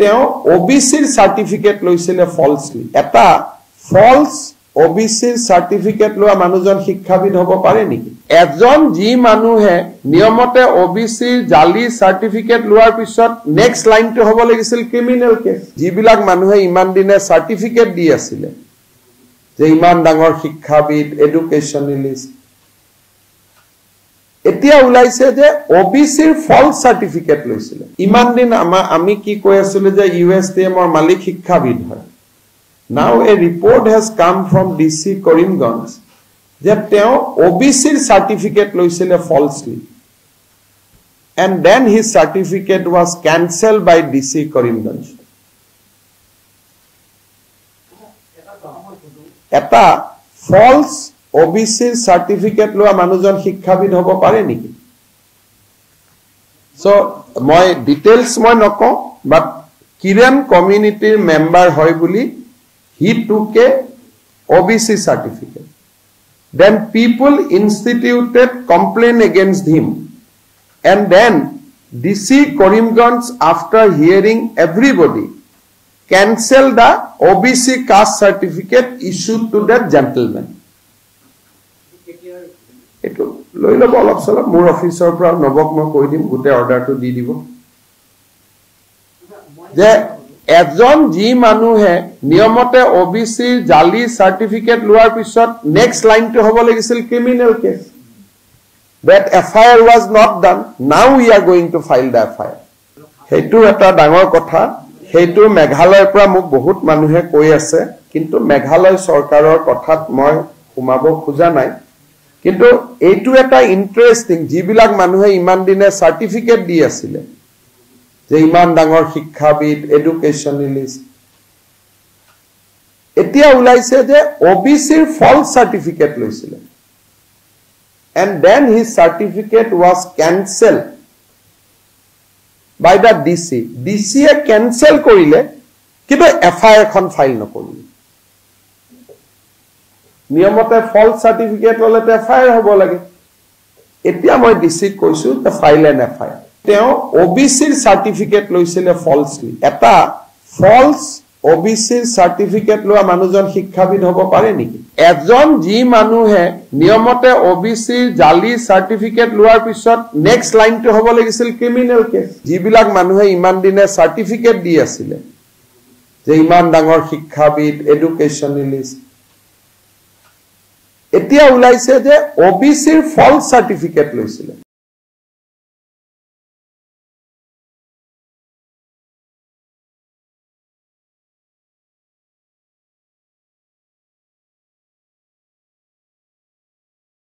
তেওঁ ওবিসিৰ সাৰ্টিফিকেট লৈছিলে ফলসলি এটা ফলস ওবিসিৰ সাৰ্টিফিকেট লোৱা মানুহজন শিক্ষাবিদ হ'ব পাৰে নেকি এজন যি মানুহে নিয়মতে ওবিসিৰ জালি সাৰ্টিফিকেট লোৱাৰ পিছত নেক্সট লাইনটো হ'ব লাগিছিল ক্ৰিমিনেল কেছ যিবিলাক মানুহে ইমান দিনে সাৰ্টিফিকেট দি আছিল যে ইমান ডাঙৰ শিক্ষাবিদ এডুকেশনালিষ্ট এতিয়া ওলাইছে যে ওবিসিৰ ফলস সাৰ্টিফিকেট লৈছিল ইমান দিন আমি কি কৈ আছিল যে ইউএসটিএম ৰ মালিক শিক্ষাবিদ হয় Now a report has come from DC Karimganj that teo OBC certificate loisile falsely and then his certificate was cancelled by DC Karimganj. Eta false OBC certificate loa manujon শিক্ষাবিদ hobo pare niki so moi details moi noko but Kiran community member hoy buli he took a OBC certificate. Then people instituted complaint against him. And then DC Karimganj, after hearing everybody, cancelled the OBC caste certificate issued to that gentleman. Eto loilo bolok solok more officer pra nobok mo koi dim gute order to di dibo. Je এজন G মানুহে নিয়মতে OBC জালি certificate লোৱাৰ পিছত next লাইনটো হ'ব লাগিছিল criminal case that FIR was not done now we are going to file the FIR হেতু এটা ডাঙৰ কথা হেতু মেঘালয়ৰ পৰা মোক বহুত মানুহে কৈ আছে কিন্তু মেঘালয় চৰকাৰৰ কথাত মই সুমাব খোজা নাই কিন্তু এইটো এটা ইন্টাৰেষ্টিং যিবিলাক মানুহে ইমান দিনে সাৰ্টিফিকেট দি আছিল যে ইমান ডাঙৰ শিক্ষাবিদ এডুকেশনালিষ্ট এতিয়া ওলাইছে যে ওবিসিৰ ফলস সাৰ্টিফিকেট লৈছিল and then his certificate was cancelled by the DC A cancel কৰিলে কিন্তু FIR এখন ফাইল নকৰিলে নিয়মতে ফলস সাৰ্টিফিকেট ললে FIR হ'ব লাগে এতিয়া মই DC কৈছো তে ফাইল এন FIR তেওঁ ওবিসিৰ সাৰ্টিফিকেট লৈছিলে ফলসলি এটা ফলস ওবিসিৰ সাৰ্টিফিকেট লোৱা মানুহজন শিক্ষাবিদ হ'ব পাৰে নেকি এজন যি মানুহে নিয়মতে ওবিসিৰ জালি সাৰ্টিফিকেট লোৱাৰ পিছত নেক্সট লাইনটো হ'ব লাগিছিল ক্ৰিমিনেল কেছ যিবিলাক মানুহে ইমান দিনে সাৰ্টিফিকেট দি আছিল যে ইমান ডাঙৰ শিক্ষাবিদ এডুকেশনালিষ্ট এতিয়া ওলাইছে যে ওবিসিৰ ফলস সাৰ্টিফিকেট লৈছিল